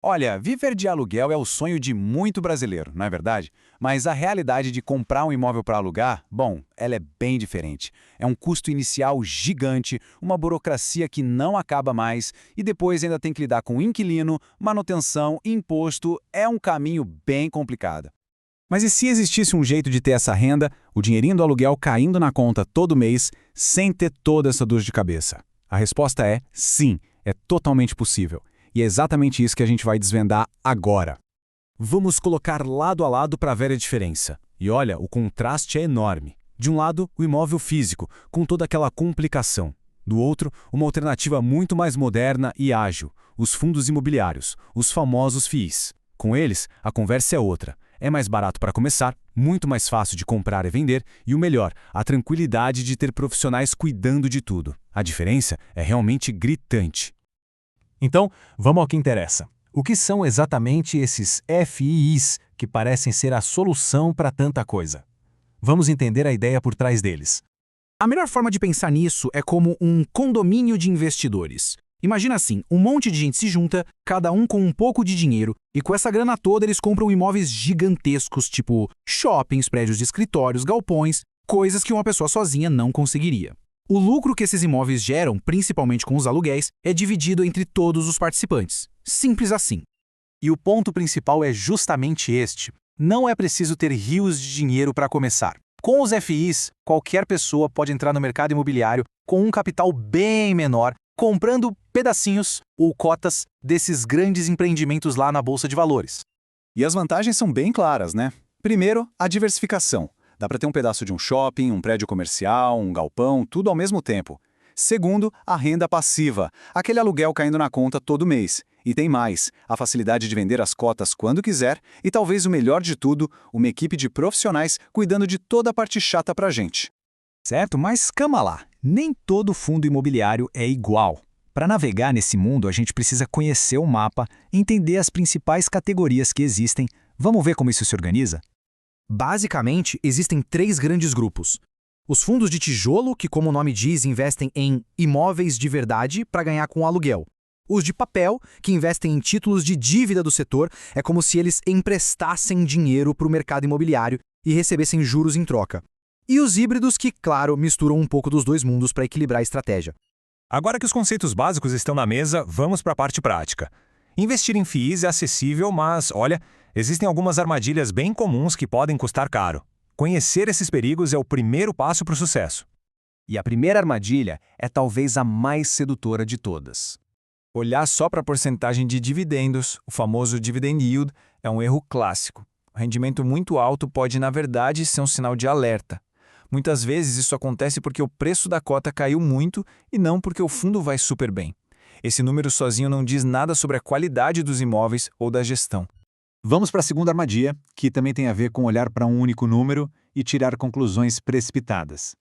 Olha, viver de aluguel é o sonho de muito brasileiro, não é verdade? Mas a realidade de comprar um imóvel para alugar, bom, ela é bem diferente. É um custo inicial gigante, uma burocracia que não acaba mais e depois ainda tem que lidar com inquilino, manutenção, imposto. É um caminho bem complicado. Mas e se existisse um jeito de ter essa renda, o dinheirinho do aluguel caindo na conta todo mês, sem ter toda essa dor de cabeça? A resposta é sim, é totalmente possível. E é exatamente isso que a gente vai desvendar agora. Vamos colocar lado a lado para ver a diferença. E olha, o contraste é enorme. De um lado, o imóvel físico, com toda aquela complicação. Do outro, uma alternativa muito mais moderna e ágil, os fundos imobiliários, os famosos FIIs. Com eles, a conversa é outra. É mais barato para começar, muito mais fácil de comprar e vender, e o melhor, a tranquilidade de ter profissionais cuidando de tudo. A diferença é realmente gritante. Então, vamos ao que interessa. O que são exatamente esses FIIs que parecem ser a solução para tanta coisa? Vamos entender a ideia por trás deles. A melhor forma de pensar nisso é como um condomínio de investidores. Imagina assim, um monte de gente se junta, cada um com um pouco de dinheiro, e com essa grana toda eles compram imóveis gigantescos, tipo shoppings, prédios de escritórios, galpões, coisas que uma pessoa sozinha não conseguiria. O lucro que esses imóveis geram, principalmente com os aluguéis, é dividido entre todos os participantes. Simples assim. E o ponto principal é justamente este. Não é preciso ter rios de dinheiro para começar. Com os FIs, qualquer pessoa pode entrar no mercado imobiliário com um capital bem menor, comprando pedacinhos ou cotas desses grandes empreendimentos lá na Bolsa de Valores. E as vantagens são bem claras, né? Primeiro, a diversificação. Dá para ter um pedaço de um shopping, um prédio comercial, um galpão, tudo ao mesmo tempo. Segundo, a renda passiva, aquele aluguel caindo na conta todo mês. E tem mais, a facilidade de vender as cotas quando quiser e talvez o melhor de tudo, uma equipe de profissionais cuidando de toda a parte chata pra gente. Certo, mas calma lá, nem todo fundo imobiliário é igual. Para navegar nesse mundo, a gente precisa conhecer o mapa, entender as principais categorias que existem. Vamos ver como isso se organiza? Basicamente, existem 3 grandes grupos. Os fundos de tijolo, que como o nome diz, investem em imóveis de verdade para ganhar com o aluguel. Os de papel, que investem em títulos de dívida do setor, é como se eles emprestassem dinheiro para o mercado imobiliário e recebessem juros em troca. E os híbridos que, claro, misturam um pouco dos dois mundos para equilibrar a estratégia. Agora que os conceitos básicos estão na mesa, vamos para a parte prática. Investir em FIIs é acessível, mas, olha, existem algumas armadilhas bem comuns que podem custar caro. Conhecer esses perigos é o primeiro passo para o sucesso. E a primeira armadilha é talvez a mais sedutora de todas. Olhar só para a porcentagem de dividendos, o famoso dividend yield, é um erro clássico. O rendimento muito alto pode, na verdade, ser um sinal de alerta. Muitas vezes isso acontece porque o preço da cota caiu muito e não porque o fundo vai super bem. Esse número sozinho não diz nada sobre a qualidade dos imóveis ou da gestão. Vamos para a segunda armadilha, que também tem a ver com olhar para um único número e tirar conclusões precipitadas.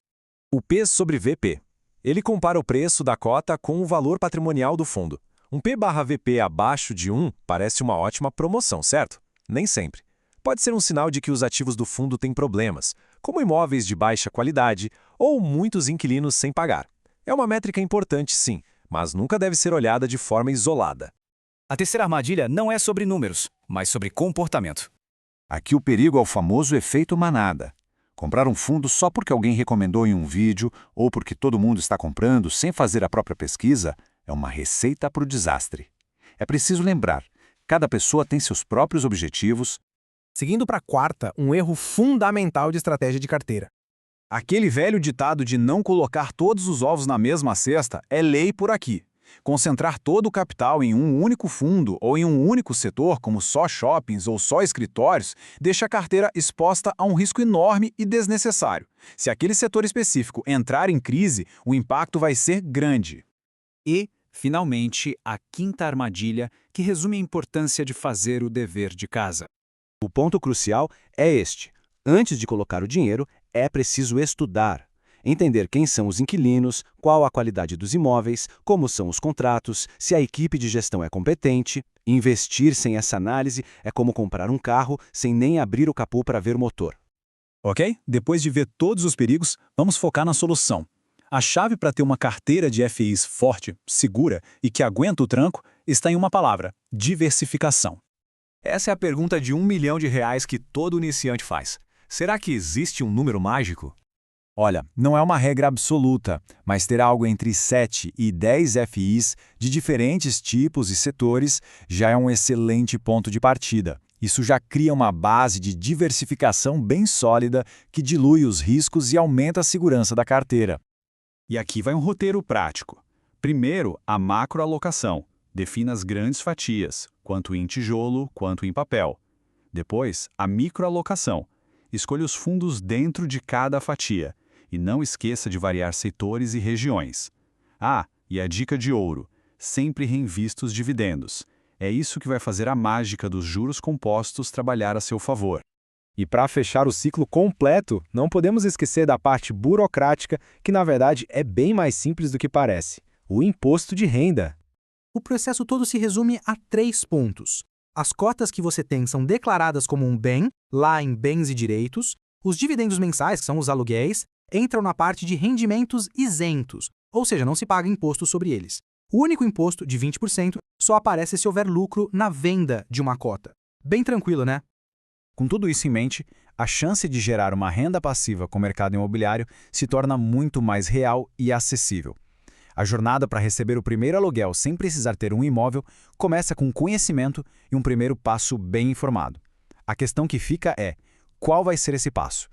O P sobre VP. Ele compara o preço da cota com o valor patrimonial do fundo. Um P/VP abaixo de 1 parece uma ótima promoção, certo? Nem sempre. Pode ser um sinal de que os ativos do fundo têm problemas, como imóveis de baixa qualidade ou muitos inquilinos sem pagar. É uma métrica importante, sim, mas nunca deve ser olhada de forma isolada. A terceira armadilha não é sobre números, mas sobre comportamento. Aqui o perigo é o famoso efeito manada. Comprar um fundo só porque alguém recomendou em um vídeo ou porque todo mundo está comprando sem fazer a própria pesquisa é uma receita para o desastre. É preciso lembrar, cada pessoa tem seus próprios objetivos. Seguindo para a quarta, um erro fundamental de estratégia de carteira. Aquele velho ditado de não colocar todos os ovos na mesma cesta é lei por aqui. Concentrar todo o capital em um único fundo ou em um único setor, como só shoppings ou só escritórios, deixa a carteira exposta a um risco enorme e desnecessário. Se aquele setor específico entrar em crise, o impacto vai ser grande. E, finalmente, a quinta armadilha, que resume a importância de fazer o dever de casa. O ponto crucial é este. Antes de colocar o dinheiro, é preciso estudar. Entender quem são os inquilinos, qual a qualidade dos imóveis, como são os contratos, se a equipe de gestão é competente. Investir sem essa análise é como comprar um carro sem nem abrir o capô para ver o motor. Ok? Depois de ver todos os perigos, vamos focar na solução. A chave para ter uma carteira de FIs forte, segura e que aguenta o tranco está em uma palavra: diversificação. Essa é a pergunta de R$ 1 milhão que todo iniciante faz. Será que existe um número mágico? Olha, não é uma regra absoluta, mas ter algo entre 7 e 10 FIs de diferentes tipos e setores já é um excelente ponto de partida. Isso já cria uma base de diversificação bem sólida que dilui os riscos e aumenta a segurança da carteira. E aqui vai um roteiro prático. Primeiro, a macroalocação. Defina as grandes fatias, quanto em tijolo, quanto em papel. Depois, a microalocação. Escolha os fundos dentro de cada fatia. E não esqueça de variar setores e regiões. Ah, e a dica de ouro: sempre reinvista os dividendos. É isso que vai fazer a mágica dos juros compostos trabalhar a seu favor. E para fechar o ciclo completo, não podemos esquecer da parte burocrática, que na verdade é bem mais simples do que parece: o imposto de renda. O processo todo se resume a 3 pontos. As cotas que você tem são declaradas como um bem, lá em Bens e Direitos. Os dividendos mensais, que são os aluguéis, entram na parte de rendimentos isentos, ou seja, não se paga imposto sobre eles. O único imposto, de 20%, só aparece se houver lucro na venda de uma cota. Bem tranquilo, né? Com tudo isso em mente, a chance de gerar uma renda passiva com o mercado imobiliário se torna muito mais real e acessível. A jornada para receber o primeiro aluguel sem precisar ter um imóvel começa com conhecimento e um primeiro passo bem informado. A questão que fica é: qual vai ser esse passo?